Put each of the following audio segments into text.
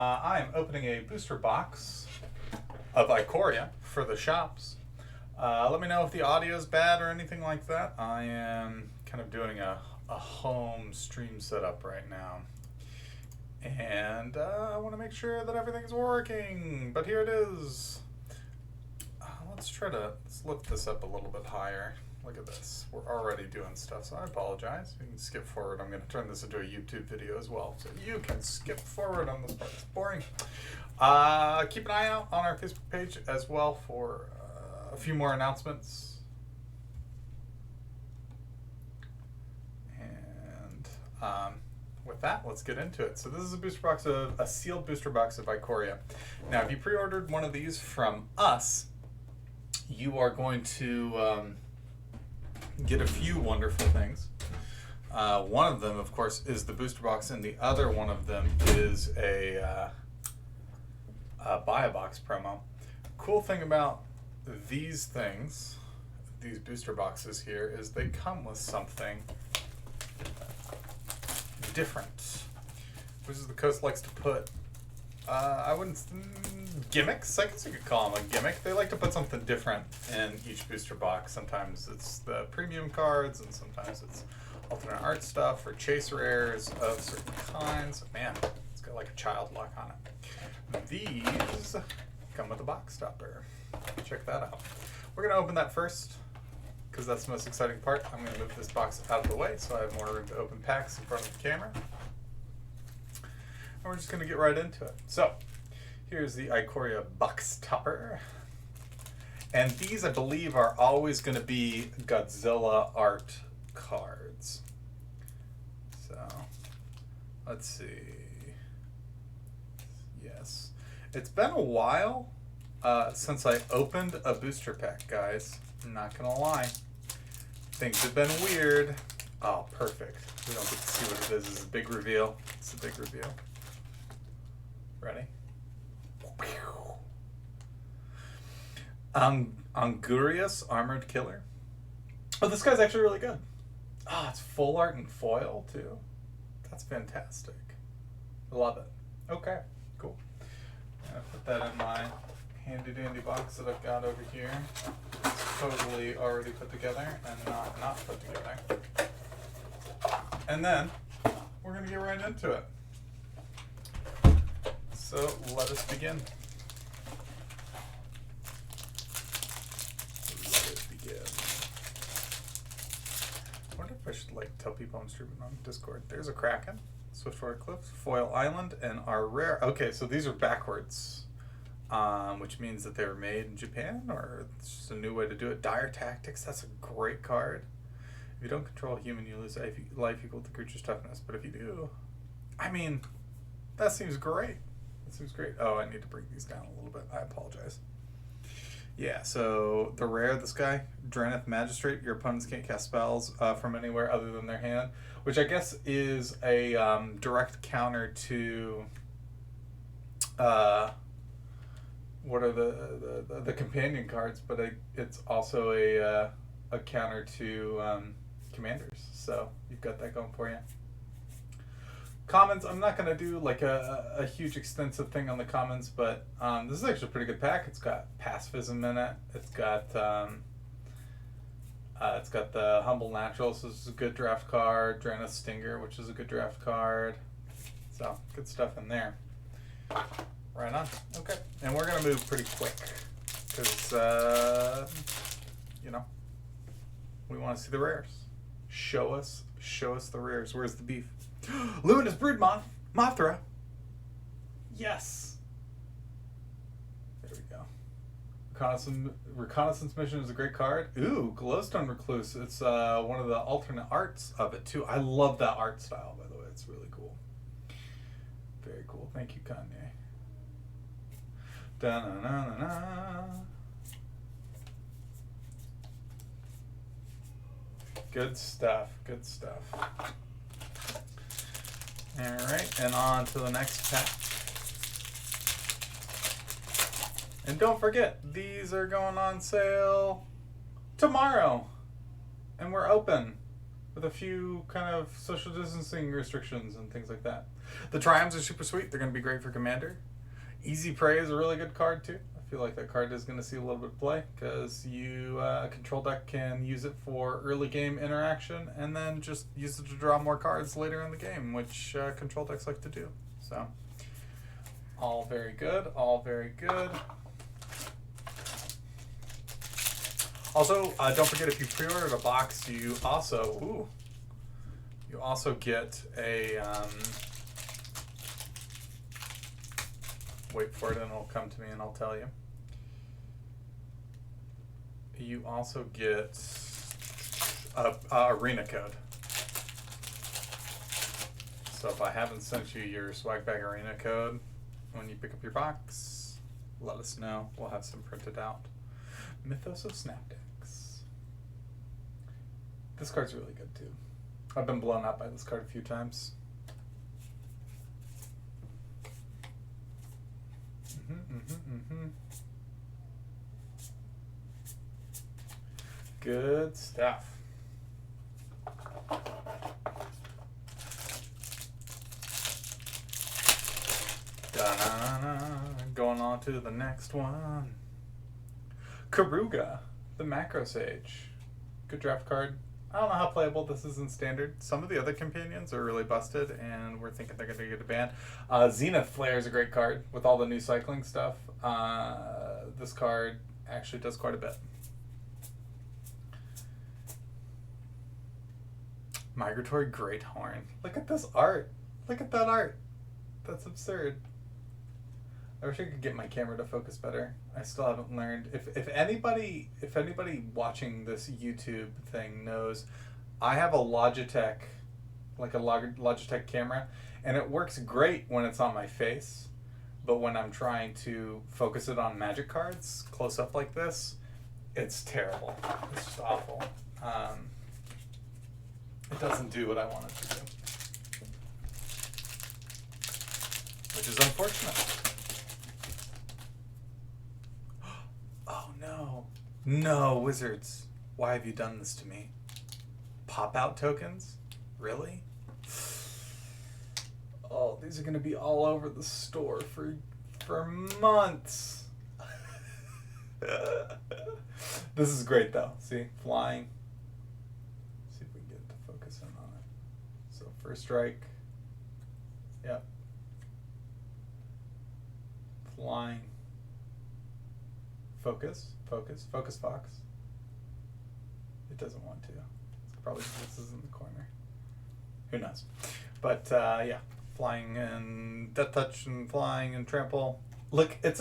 I am opening a booster box of Ikoria for the shops. Let me know if the audio is bad or anything like that. I am kind of doing a home stream setup right now. And I want to make sure that everything's working. But here it is. Let's lift this up a little bit higher. Look at this. We're already doing stuff, so I apologize. You can skip forward. I'm going to turn this into a YouTube video as well, so you can skip forward on this part. It's boring. Keep an eye out on our Facebook page as well for a few more announcements. And with that, let's get into it. So this is a sealed booster box of Ikoria. Now, if you pre-ordered one of these from us, you are going to get a few wonderful things. One of them, of course, is the booster box, and the other one of them is a buy a box promo. Cool thing about these things, these booster boxes here, is they come with something different. Wizards of the Coast likes to put, gimmicks, I guess you could call them a gimmick. They like to put something different in each booster box. Sometimes it's the premium cards, and sometimes it's alternate art stuff or chase rares of certain kinds. Man, it's got like a child lock on it. These come with a box stopper. Check that out. We're going to open that first because that's the most exciting part. I'm going to move this box out of the way so I have more room to open packs in front of the camera. And we're just going to get right into it. So, here's the Ikoria box topper. And these, I believe, are always going to be Godzilla art cards. So, let's see. Yes. It's been a while since I opened a booster pack, guys. I'm not going to lie. Things have been weird. Oh, perfect. We don't get to see what it is. It's a big reveal. It's a big reveal. Ready? Angurius Armored Killer. Oh, this guy's actually really good. Oh, it's full art and foil, too. That's fantastic. I love it. Okay, cool. I'm going to put that in my handy-dandy box that I've got over here. It's totally already put together and not put together. And then we're going to get right into it. So let us begin. I wonder if I should tell people I'm streaming on Discord. There's a Kraken, Swiftwater Cliffs, Foil Island, and our rare. Okay, so these are backwards, which means that they were made in Japan, or it's just a new way to do it. Dire Tactics, that's a great card. If you don't control a human, you lose life equal to the creature's toughness. But if you do, I mean, that seems great. That seems great. Oh, I need to bring these down a little bit. I apologize. Yeah, so the rare, this guy, Draneth Magistrate, your opponents can't cast spells from anywhere other than their hand, which I guess is a direct counter to what are the companion cards, but it's also a counter to commanders. So you've got that going for you. Commons, I'm not going to do like a huge extensive thing on the commons, but this is actually a pretty good pack. It's got pacifism in it. It's got the Humble Naturals, so this is a good draft card. Draneth Stinger, which is a good draft card. So, good stuff in there. Right on. Okay. And we're going to move pretty quick because, we want to see the rares. Show us the rares. Where's the beef? Luminous Broodmoth, Mothra. Yes. There we go. Reconnaissance Mission is a great card. Ooh, Glowstone Recluse. It's one of the alternate arts of it too. I love that art style, by the way. It's really cool. Very cool. Thank you, Kanye. Da-na-na-na-na. Good stuff. Good stuff. Alright, and on to the next pack. And don't forget, these are going on sale tomorrow. And we're open with a few kind of social distancing restrictions and things like that. The Triumphs are super sweet. They're going to be great for Commander. Easy Prey is a really good card too. I feel like that card is going to see a little bit of play because you control deck can use it for early game interaction and then just use it to draw more cards later in the game, which control decks like to do. So all very good, all very good. Also, don't forget, if you pre-ordered a box, you also get a wait for it and it'll come to me and I'll tell you. You also get a arena code. So if I haven't sent you your swag bag arena code when you pick up your box, let us know. We'll have some printed out. Mythos of Snap Decks. This card's really good too. I've been blown up by this card a few times. Good stuff. Da-na-na-na. Going on to the next one. Karuga, the Macro Sage. Good draft card. I don't know how playable this is in Standard. Some of the other companions are really busted, and we're thinking they're going to get a ban. Zenith Flare is a great card with all the new cycling stuff. This card actually does quite a bit. Migratory Greathorn. Look at this art. Look at that art. That's absurd. I wish I could get my camera to focus better. I still haven't learned. If anybody watching this YouTube thing knows, I have a Logitech, like a Logitech camera, and it works great when it's on my face, but when I'm trying to focus it on Magic cards close up like this, it's terrible. It's just awful. It doesn't do what I want it to do, which is unfortunate. No, Wizards. Why have you done this to me? Pop-out tokens? Really? Oh, these are going to be all over the store for months. This is great, though. See? Flying. See if we can get it to focus in on it. So, first strike. Yep. Flying. Focus, Fox. It doesn't want to. It's probably because this is in the corner. Who knows? But yeah, flying and death touch and flying and trample. Look, it's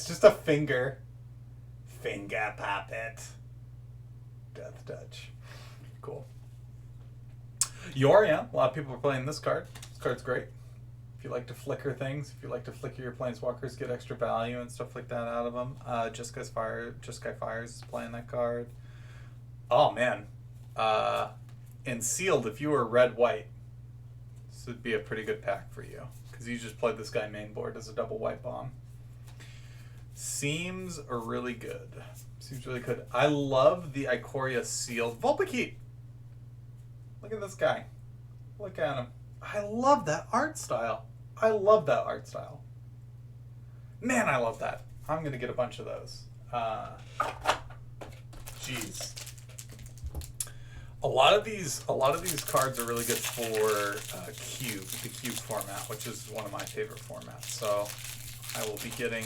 just a finger. Finger puppet. Death touch. Cool. Ikoria. A lot of people are playing this card. This card's great. If you like to flicker things, if you like to flicker your planeswalkers, get extra value and stuff like that out of them. Jeskai Fires is playing that card. Oh man, in sealed, if you were red-white, this would be a pretty good pack for you because you just played this guy main board as a double white bomb. Seems really good. Seems really good. I love the Ikoria sealed Vulpikeet. Look at this guy. Look at him. I love that art style. Man, I love that. I'm gonna get a bunch of those. Jeez. A lot of these cards are really good for the cube format, which is one of my favorite formats. So I will be getting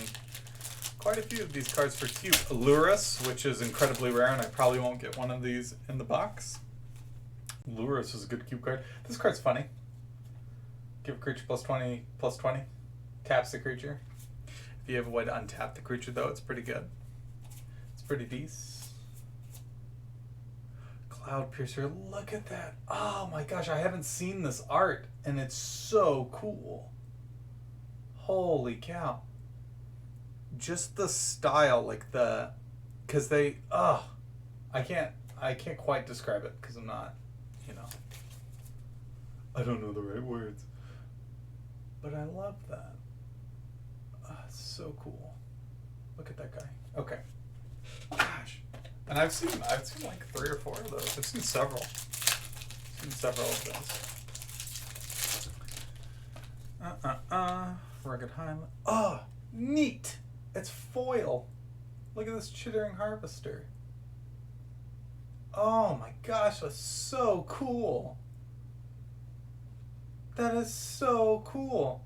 quite a few of these cards for cube. Lurus, which is incredibly rare, and I probably won't get one of these in the box. Lurus is a good cube card. This card's funny. Give a creature +20, +20. Taps the creature. If you have a way to untap the creature, though, it's pretty good. It's pretty decent. Cloud Piercer, look at that. Oh my gosh, I haven't seen this art, and it's so cool. Holy cow. Just the style, like because they, I can't quite describe it, because I'm not, I don't know the right words. But I love that. It's so cool. Look at that guy. Okay. Gosh. And I've seen like 3 or 4 of those. I've seen several. Of those. Rugged Highland. Oh, neat. It's foil. Look at this chittering harvester. Oh my gosh, that's so cool. That is so cool.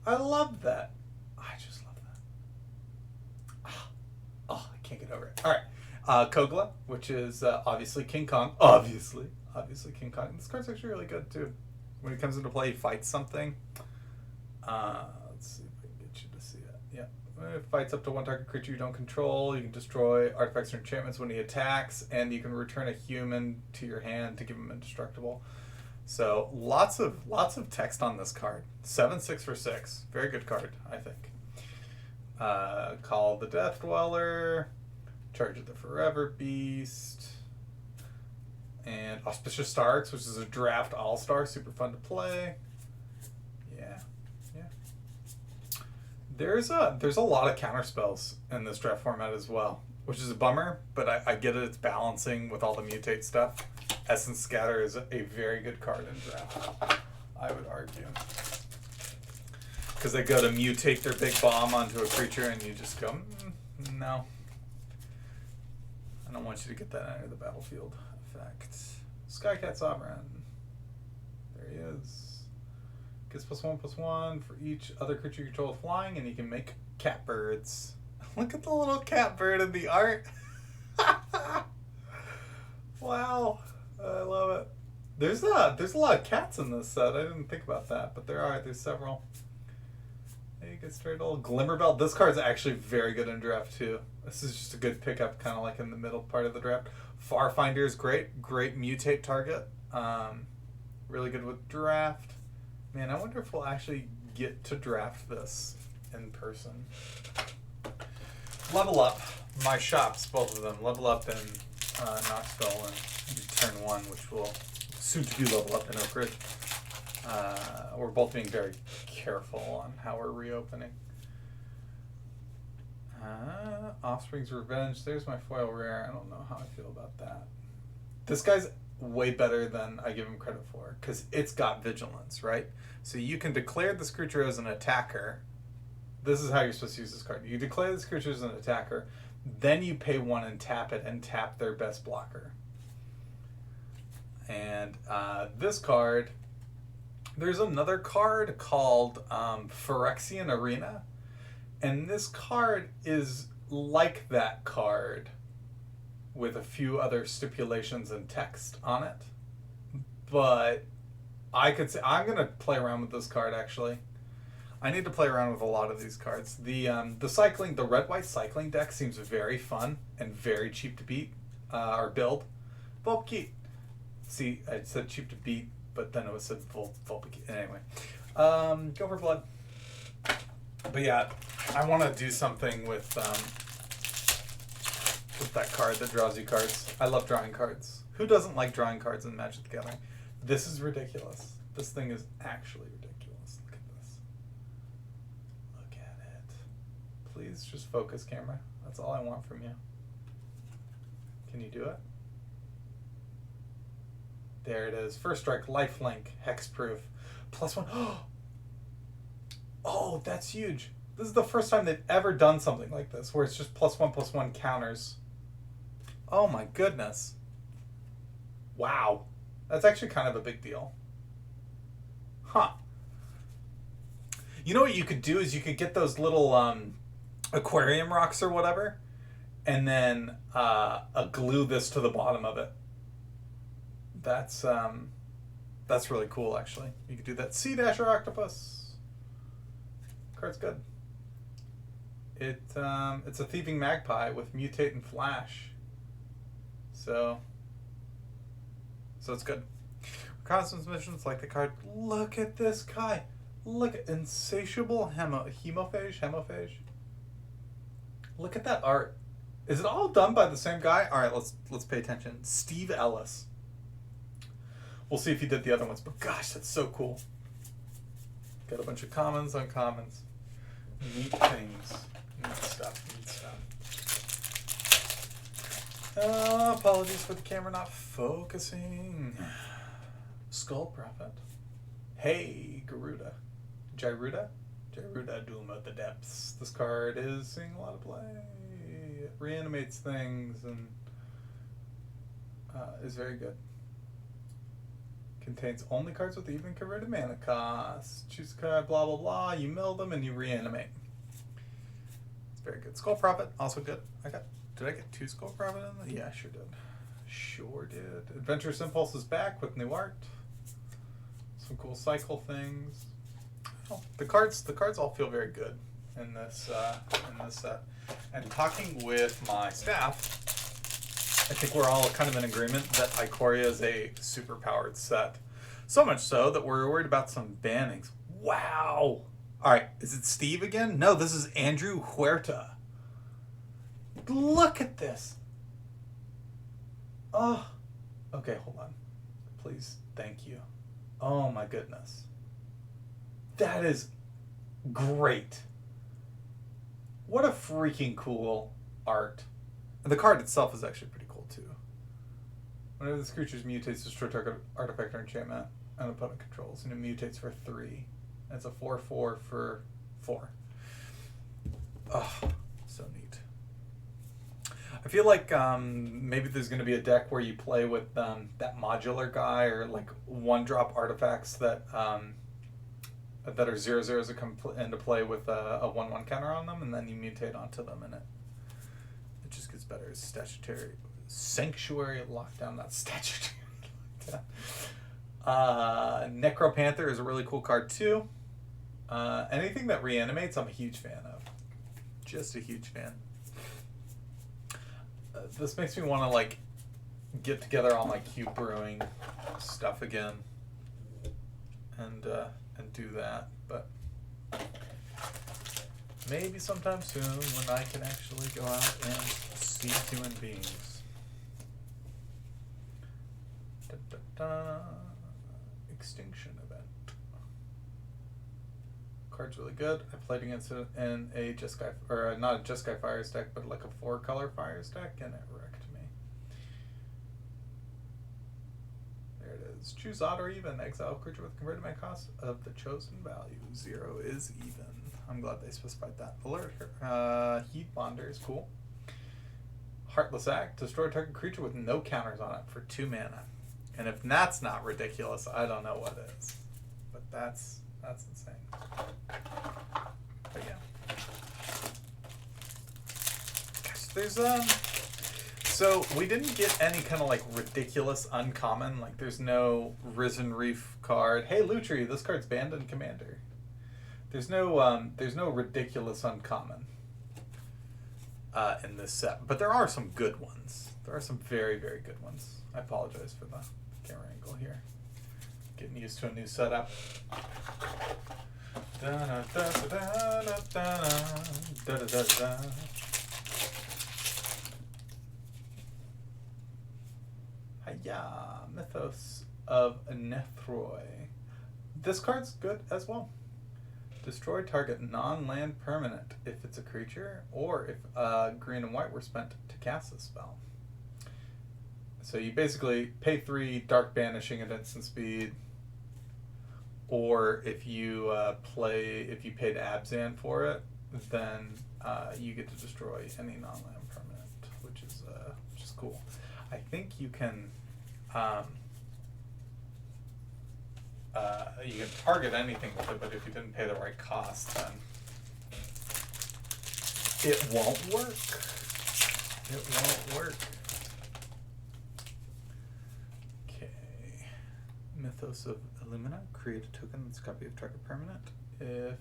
I love that. I just love that. Oh, I can't get over it. All right. Kogla, which is obviously King Kong. Obviously King Kong. This card's actually really good too. When it comes into play, he fights something. Let's see if I can get you to see it. Yeah. When it fights up to one target creature you don't control, you can destroy artifacts or enchantments when he attacks, and you can return a human to your hand to give him indestructible. So lots of text on this card. 7/6 for 6. Very good card, I think. Call the Death Dweller, Charge of the Forever Beast, and Auspicious Starks, which is a draft all-star, super fun to play. Yeah. There's a lot of counter spells in this draft format as well, which is a bummer, but I get it. It's balancing with all the mutate stuff. Essence Scatter is a very good card in draft, I would argue. Because they go to mutate their big bomb onto a creature and you just go, no. I don't want you to get that enter the battlefield effect. Skycat Sovereign. There he is. Gets +1/+1 for each other creature you control with flying, and you can make catbirds. Look at the little catbird in the art. Wow. I love it. There's a lot of cats in this set. I didn't think about that, but there's several. Hey, you get straight old Glimmerbelt. This card's actually very good in draft too. This is just a good pickup, kind of like in the middle part of the draft. Farfinder is great mutate target. Really good with draft. Man, I wonder if we'll actually get to draft this in person. Level Up, my shops, both of them. Level Up in Knoxville and Turn 1, which will soon to be Level Up in Oak Ridge. We're both being very careful on how we're reopening. Offspring's Revenge. There's my foil rare. I don't know how I feel about that. This guy's way better than I give him credit for, because it's got vigilance, right? So you can declare this creature as an attacker. This is how you're supposed to use this card. You declare this creature as an attacker, then you pay 1 and tap it, and tap their best blocker. And this card, there's another card called Phyrexian Arena, and this card is like that card with a few other stipulations and text on it. But I could say I'm gonna play around with this card actually. I need to play around with a lot of these cards. The red-white cycling deck seems very fun and very cheap to beat or build. Volpkeet. See, I said cheap to beat, but then it was said Volpkeet. Anyway, go for blood. But yeah, I want to do something with that card that draws you cards. I love drawing cards. Who doesn't like drawing cards in Magic the Gathering? This is ridiculous. This thing is actually ridiculous. Look at this. Look at it. Please just focus, camera. That's all I want from you. Can you do it? There it is. First strike, lifelink, hexproof. +1. Oh, that's huge. This is the first time they've ever done something like this, where it's just +1/+1 counters. Oh my goodness. Wow. That's actually kind of a big deal. Huh. You know what you could do is you could get those little aquarium rocks or whatever, and then glue this to the bottom of it. That's really cool, actually. You could do that. Sea Dasher Octopus. Card's good. It's a Thieving Magpie with Mutate and Flash. So it's good. Reconnaissance missions like the card. Look at this guy. Look at Insatiable Hemophage. Look at that art. Is it all done by the same guy? All right, let's pay attention. Steve Ellis. We'll see if he did the other ones, but gosh, that's so cool. Got a bunch of commons, uncommons. Neat things. Neat stuff. Apologies for the camera not focusing. Skull Prophet. Hey, Garuda. Gyruda? Gyruda, Doom of the Depths. This card is seeing a lot of play. It reanimates things and is very good. Contains only cards with even converted mana cost. Choose a card, blah blah blah. You mill them and you reanimate. It's very good. Skull Prophet, also good. Did I get 2 Skull Prophet in there? Yeah, I sure did. Sure did. Adventurous Impulse is back with new art. Some cool cycle things. Oh, the cards all feel very good in this set. And talking with my staff, I think we're all kind of in agreement that Ikoria is a super powered set. So much so that we're worried about some bannings. Wow! Alright, is it Steve again? No, this is Andrew Huerta. Look at this! Oh, okay, hold on. Please, thank you. Oh my goodness. That is great. What a freaking cool art. And the card itself is actually pretty cool too. Whenever this creature mutates, destroy target artifact or enchantment an opponent controls, and it mutates for 3. It's a 4/4 for 4. Oh, so neat. I feel like maybe there's going to be a deck where you play with that modular guy, or like 1-drop artifacts that are 0/0s that come into play with a 1/1 counter on them, and then you mutate onto them, and it just gets better. Statutory Sanctuary Lockdown, not Statutory Lockdown. Necropanther is a really cool card too. Anything that reanimates, I'm a huge fan of. Just a huge fan. This makes me want to like get together all my cube brewing stuff again, and do that. But maybe sometime soon when I can actually go out and see human beings. Da, da, da. Extinction event. Card's really good. I played against it in a Jeskai, or not a Jeskai Fires deck, but like a 4-color Fires deck, and it wrecked me. There it is. Choose odd or even. Exile creature with converted mana cost of the chosen value. 0 is even. I'm glad they specified that. Alert. Heat Bonder is cool. Heartless Act. Destroy target creature with no counters on it for 2 mana. And if that's not ridiculous, I don't know what is. But that's insane. But yeah. Gosh, there's so we didn't get any kind of like ridiculous uncommon. Like there's no Risen Reef card. Hey Lutri, this card's banned in Commander. There's no ridiculous uncommon in this set. But there are some good ones. There are some very, very good ones. I apologize for the camera angle here. Getting used to a new setup. Hiya, Mythos of Nethroi. This card's good as well. Destroy target non-land permanent if it's a creature, or if green and white were spent to cast a spell. So you basically pay 3 Dark Banishing at instant speed, or if you paid Abzan for it, then you get to destroy any non-land permanent, which is cool. I think you can target anything with it, but if you didn't pay the right cost, then it won't work. It won't work. Mythos of Illumina. Create a token that's a copy of target permanent. If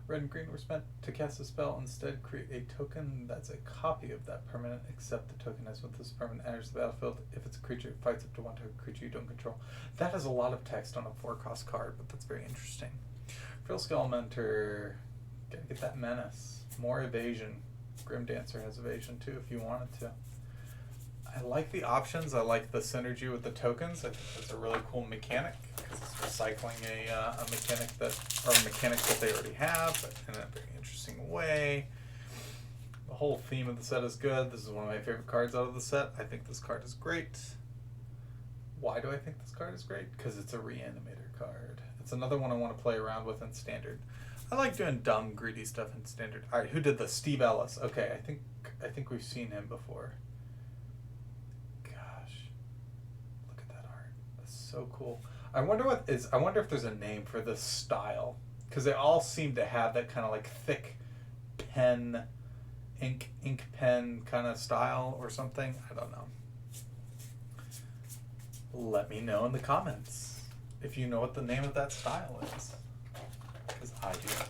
red and green were spent to cast a spell, instead create a token that's a copy of that permanent, except the token as with this permanent enters the battlefield. If it's a creature, it fights up to 1 target creature you don't control. That is a lot of text on a 4-cost card, but that's very interesting. Frill Skelementor. Gotta get that menace. More evasion. Grim Dancer has evasion too if you wanted to. I like the options. I like the synergy with the tokens. I think that's a really cool mechanic because it's recycling a mechanic that they already have, but in a very interesting way. The whole theme of the set is good. This is one of my favorite cards out of the set. I think this card is great. Why do I think this card is great? Because it's a reanimator card. It's another one I want to play around with in Standard. I like doing dumb, greedy stuff in Standard. All right, who did this? Steve Ellis. Okay, I think we've seen him before. Gosh, look at that art. That's so cool. I wonder if there's a name for this style, because they all seem to have that kind of like thick pen, ink pen kind of style or something. I don't know. Let me know in the comments if you know what the name of that style is, because I do not.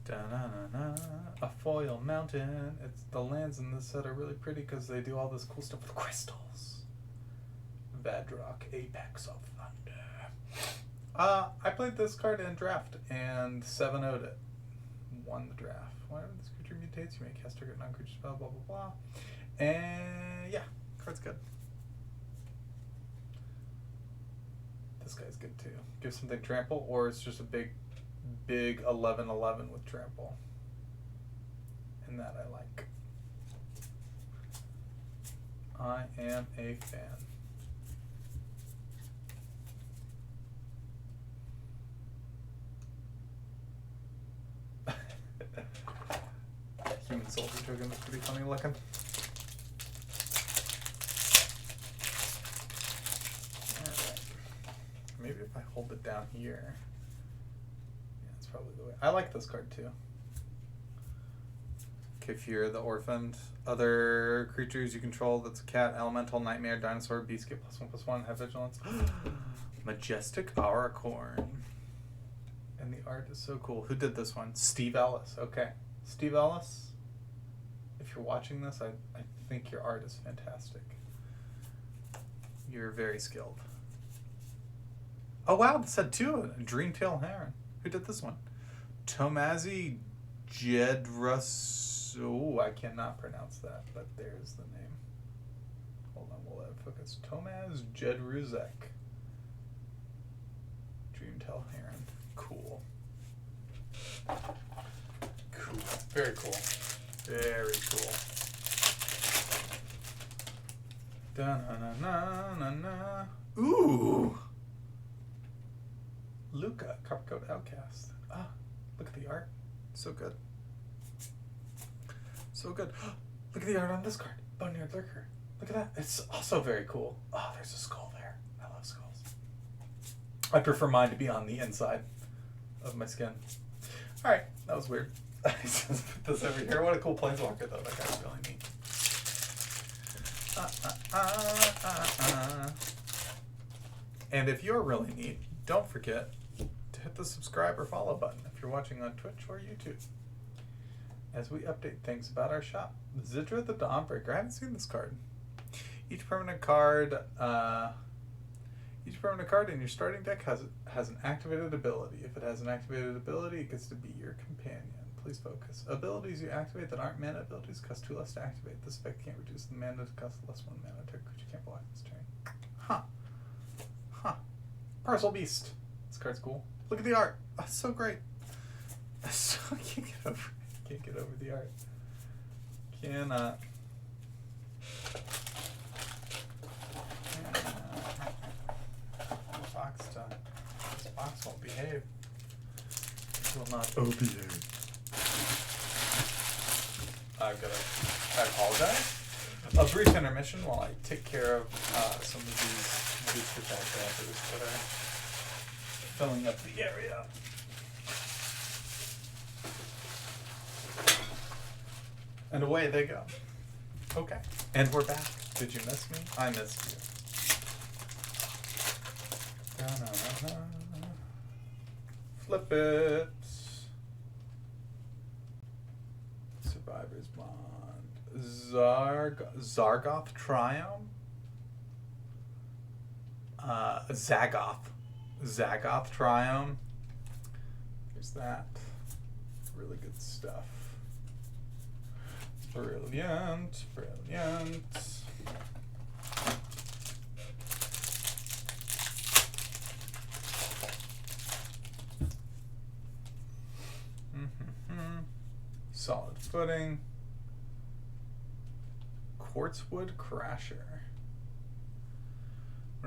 Da-na-na-na. A foil mountain. The lands in this set are really pretty because they do all this cool stuff with crystals. Vadrock, Apex of Thunder. I played this card in draft and 7-0'd it. Won the draft. Whenever this creature mutates, you may cast target non-creature spell, blah blah blah. And yeah, card's good. This guy's good too. Give something trample, or it's just a big 11/11 with trample. And that I like. I am a fan. Human soldier token is pretty funny looking. Alright. Maybe if I hold it down here. Yeah, that's probably the way. I like this card too. Kefir the Orphaned. Other creatures you control, that's a cat, elemental, nightmare, dinosaur, beast, get +1/+1, have vigilance. Majestic Auricorn. And the art is so cool. Who did this one? Steve Ellis. Okay. Steve Ellis, if you're watching this, I think your art is fantastic. You're very skilled. Oh wow, this had two. Dreamtail Heron. Who did this one? Tomazi Jedrus. Oh, I cannot pronounce that, but there's the name. Hold on, we'll focus. Tomaz Jedruzek. Dreamtail Heron. Cool. Cool. Very cool. Very cool. Da-na-na-na-na-na. Ooh! Luca, Coppercoat Outcast. Ah, look at the art. So good. So good. Look at the art on this card. Boneyard Lurker. Look at that. It's also very cool. Oh, there's a skull there. I love skulls. I prefer mine to be on the inside of my skin. Alright, that was weird. I just put this over here. What a cool planeswalker, though. That guy's really neat. And if you're really neat, don't forget to hit the subscribe or follow button if you're watching on Twitch or YouTube, as we update things about our shop. Zidra the Dawnbreaker. I haven't seen this card. Each permanent card in your starting deck has an activated ability. If it has an activated ability, it gets to be your companion. Please focus. Abilities you activate that aren't mana abilities cost 2 less to activate. This effect can't reduce the mana to cost less 1 mana. Target creature can't block this turn. Huh. Huh. Parcel Beast. This card's cool. Look at the art. That's so great. I can't get over the art. Cannot. Box time. This box won't behave. It will not behave. I apologize. A brief intermission while I take care of some of these booster pack dampers that are filling up the area. And away they go. Okay. And we're back. Did you miss me? I missed you. Flip it. Survivor's Bond. Zargoth Triumph. Zagoth Triumph. Here's that. Really good stuff. Brilliant. Brilliant. Solid Footing. Quartzwood Crasher.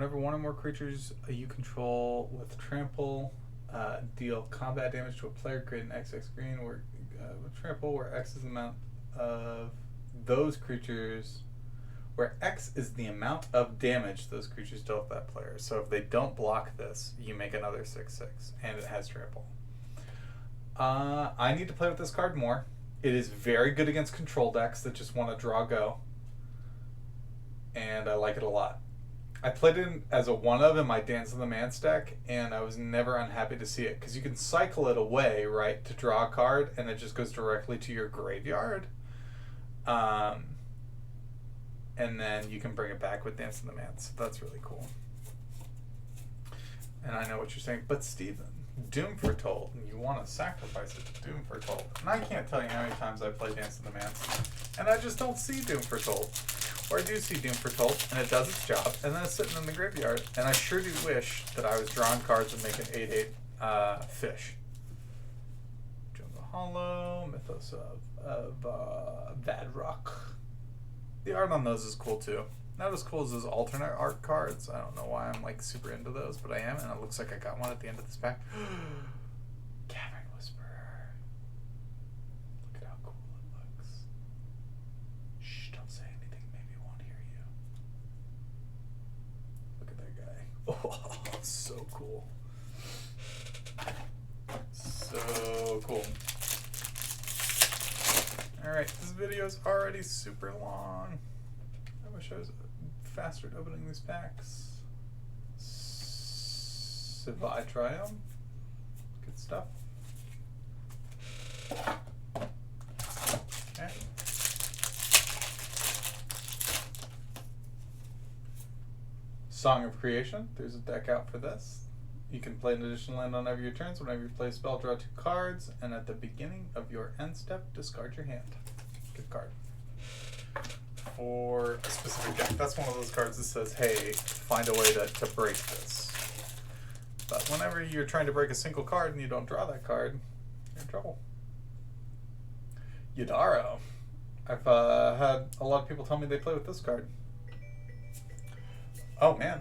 Whenever one or more creatures you control with trample deal combat damage to a player, create an XX green where with trample, where X is the amount of those creatures, where X is the amount of damage those creatures dealt that player. So if they don't block this, you make another 6/6, and it has trample. I need to play with this card more. It is very good against control decks that just want to draw go, and I like it a lot. I played it as a one of in my Dance of the Mance deck, and I was never unhappy to see it because you can cycle it away, right, to draw a card, and it just goes directly to your graveyard. And then you can bring it back with Dance of the Mance. So that's really cool. And I know what you're saying, but Steven, Doom Foretold, and you want to sacrifice it to Doom Foretold. And I can't tell you how many times I play Dance of the Mance, and I just don't see Doom Foretold. Or I do see Doom Foretold, and it does its job, and then it's sitting in the graveyard. And I sure do wish that I was drawing cards and making 8/8 fish. Jungle Hollow, Mythos of Vadrock. The art on those is cool too. Not as cool as those alternate art cards. I don't know why I'm like super into those, but I am, and it looks like I got one at the end of this pack. Cavern Whisperer. Look at how cool it looks. Shh, don't say anything. Maybe it won't hear you. Look at that guy. Oh, so cool. So cool. Alright, this video is already super long. I wish I was faster at opening these packs. Savai Triumph. Good stuff. Okay. Song of Creation. There's a deck out for this. You can play an additional land on every your turns. Whenever you play a spell, draw 2 cards, and at the beginning of your end step, discard your hand. Good card. For a specific deck. That's one of those cards that says, hey, find a way to break this. But whenever you're trying to break a single card and you don't draw that card, you're in trouble. Yadaro. I've had a lot of people tell me they play with this card. Oh, man.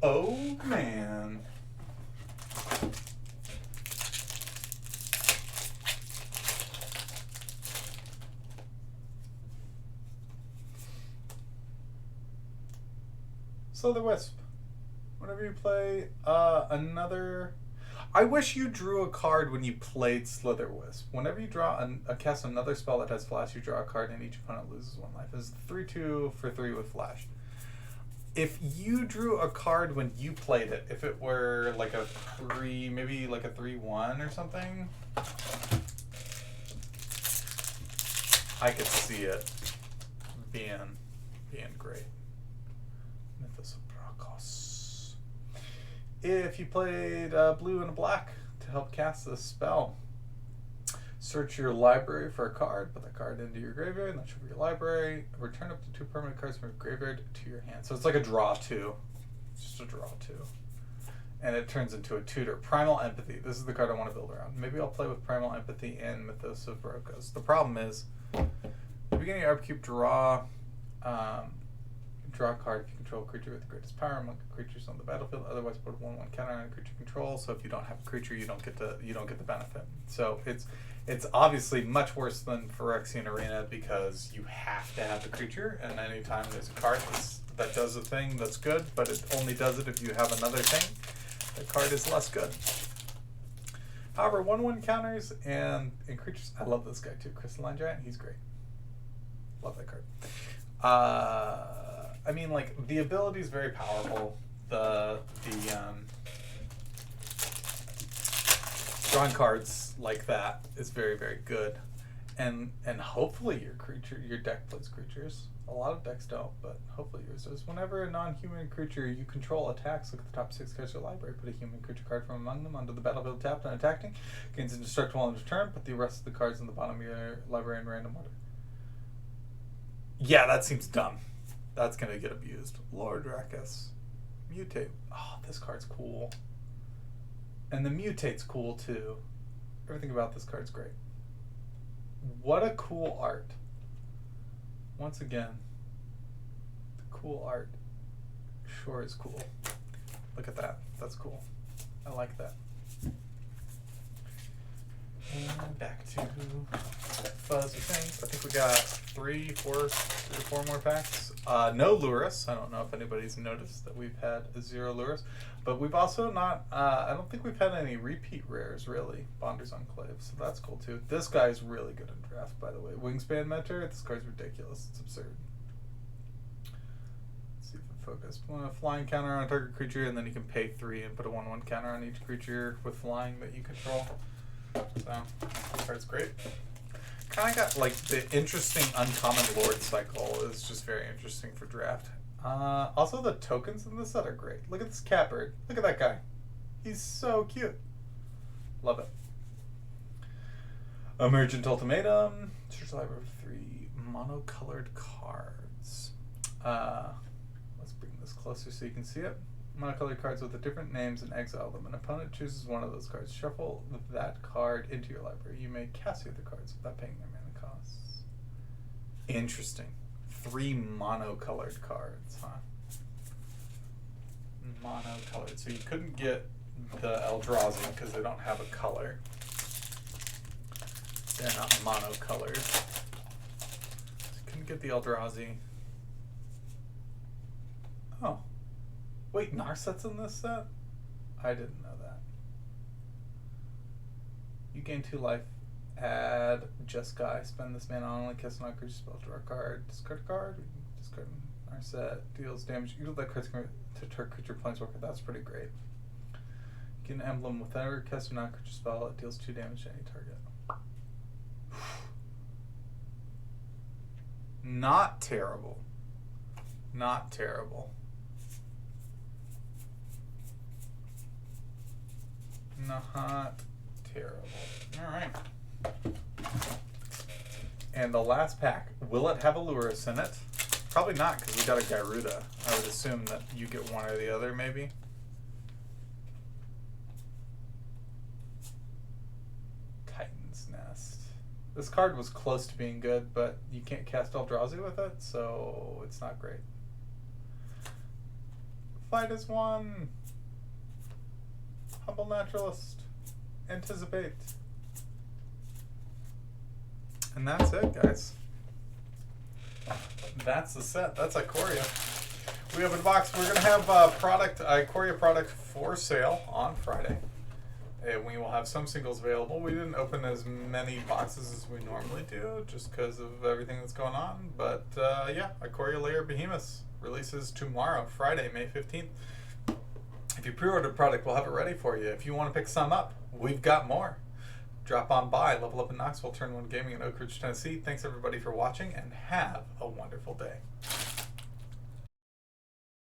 Oh, man. Slither Wisp. Whenever you play another... I wish you drew a card when you played Slither Wisp. Whenever you draw cast another spell that has flash, you draw a card and each opponent loses 1 life. It's 3/2 for 3 with flash. If you drew a card when you played it, if it were like a 3, maybe like a 3/1 or something, I could see it being great. Mythos of Brakos. If you played blue and a black to help cast this spell, search your library for a card, put that card into your graveyard, and then shuffle your library. Return up to 2 permanent cards from your graveyard to your hand. So it's like a draw 2. It's just a draw 2. And it turns into a tutor. Primal Empathy. This is the card I want to build around. Maybe I'll play with Primal Empathy and Mythos of Brakos. The problem is, at the beginning of your upkeep, draw a card if you control a creature with the greatest power among creatures on the battlefield. Otherwise, put a 1/1 counter on a creature control. So if you don't have a creature, you don't get the benefit. So it's obviously much worse than Phyrexian Arena because you have to have the creature, and anytime there's a card that does a thing that's good, but it only does it if you have another thing, the card is less good. However, 1/1 counters and creatures, I love this guy too, Crystalline Giant, he's great. Love that card. I mean, like, the ability is very powerful. Drawing cards like that is very, very good, and hopefully your deck plays creatures. A lot of decks don't, but hopefully yours does. Whenever a non-human creature you control attacks, look at the top 6 cards of your library. Put a human creature card from among them onto the battlefield tapped and attacking. Gains indestructible on return. Put the rest of the cards in the bottom of your library in random order. Yeah, that seems dumb. That's gonna get abused. Lord Drakus. Mutate. Oh, this card's cool. And the Mutate's cool too. Everything about this card's great. What a cool art. Once again, the cool art. Sure is cool. Look at that. That's cool. I like that. And back to fuzzy things. I think we got 3 or 4 more packs. No Luris. I don't know if anybody's noticed that we've had 0 Luris. But we've also not, I don't think we've had any repeat rares, really. Bonder's Enclave, so that's cool too. This guy's really good in draft, by the way. Wingspan Mentor, this card's ridiculous. It's absurd. Let's see if it focused. A flying counter on a target creature, and then you can pay 3 and put a 1/1 counter on each creature with flying that you control. So, this card's great. Kind of got, like, the interesting uncommon lord cycle is just very interesting for draft. Also, the tokens in this set are great. Look at this catbird. Look at that guy. He's so cute. Love it. Emergent Ultimatum. Search the library of 3 monocolored cards. Let's bring this closer so you can see it. Monocolored cards with the different names and exile them. An opponent chooses one of those cards. Shuffle that card into your library. You may cast the other cards without paying their mana costs. Interesting. 3 monocolored cards, huh? Monocolored. So you couldn't get the Eldrazi because they don't have a color. They're not monocolored. So you couldn't get the Eldrazi. Oh. Wait, Narset's in this set? I didn't know that. You gain 2 life. Add Just Guy. Spend this mana on only cast an creature spell. Draw a card. Discard a card. Discard Narset. Deals damage. You that card's to target creature planeswalker. That's pretty great. Get an emblem with whenever cast a non-creature spell. It deals 2 damage to any target. Not terrible. Not terrible. Not terrible. Alright. And the last pack. Will it have a Luris in it? Probably not, because we got a Garuda. I would assume that you get one or the other, maybe. Titan's Nest. This card was close to being good, but you can't cast Eldrazi with it, so it's not great. Fight as one. Humble Naturalist. Anticipate. And that's it, guys. That's the set. That's Ikoria. We opened a box. We're going to have Ikoria product for sale on Friday. And we will have some singles available. We didn't open as many boxes as we normally do, just because of everything that's going on. But yeah, Ikoria Layer Behemoths releases tomorrow, Friday, May 15th. If you pre-ordered product, we'll have it ready for you. If you want to pick some up, we've got more. Drop on by, level up in Knoxville, Turn 1 Gaming in Oak Ridge, Tennessee. Thanks everybody for watching, and have a wonderful day.